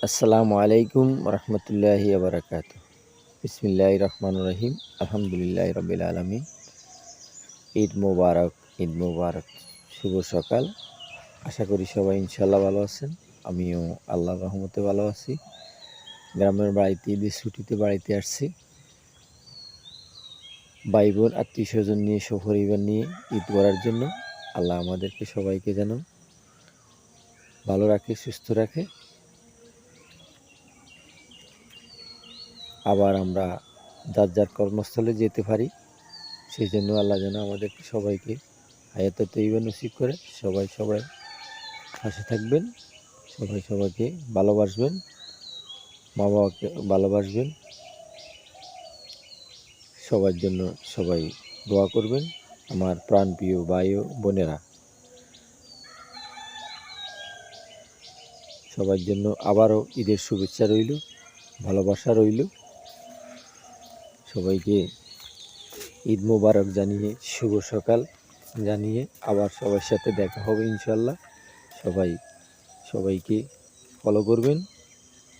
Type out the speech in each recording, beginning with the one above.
আসসালামু আলাইকুম রহমতুল্লাহি আবরাকাত। বিসমিল্লাহির রহমানির রহিম। আলহামদুলিল্লাহি রাব্বিল আলামিন। ঈদ মোবারক, ঈদ মোবারক। শুভ সকাল। আশা করি সবাই ইনশাল্লাহ ভালো আছেন। আমিও আল্লাহর রহমতে ভালো আছি। গ্রামের বাড়িতে ঈদের ছুটিতে বাড়িতে আসছি। ভাই বোন আত্মীয় স্বজন নিয়ে সপরিবার নিয়ে ঈদ করার জন্য। আল্লাহ আমাদেরকে সবাইকে যেন ভালো রাখে, সুস্থ রাখে। আবার আমরা যার যার কর্মস্থলে যেতে পারি, সেই জন্য আল্লাহ যেন আমাদেরকে সবাইকে হায়াতে তৈবা নসিব করে। সবাই সবাই পাশে থাকবেন, সবাই সবাইকে ভালোবাসবেন, মা বাবাকে ভালোবাসবেন, সবার জন্য সবাই দোয়া করবেন। আমার প্রাণপ্রিয় ভাই ও বোনেরা, সবার জন্য আবারও ঈদের শুভেচ্ছা রইল, ভালোবাসা রইল। সবাইকে ঈদ মোবারক জানিয়ে, শুভ সকাল জানিয়ে আবার সবার সাথে দেখা হবে ইনশাল্লাহ। সবাইকে ফলো করবেন,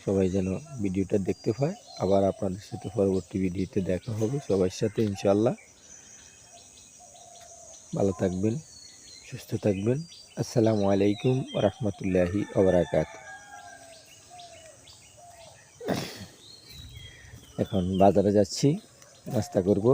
সবাই যেন ভিডিওটা দেখতে পায়। আবার আপনাদের সাথে পরবর্তী ভিডিওতে দেখা হবে সবার সাথে ইনশাল্লাহ। ভালো থাকবেন, সুস্থ থাকবেন। আসসালামু আলাইকুম রহমতুল্লাহি ওয়া এখন বাজারে যাচ্ছি, নাস্তা করব।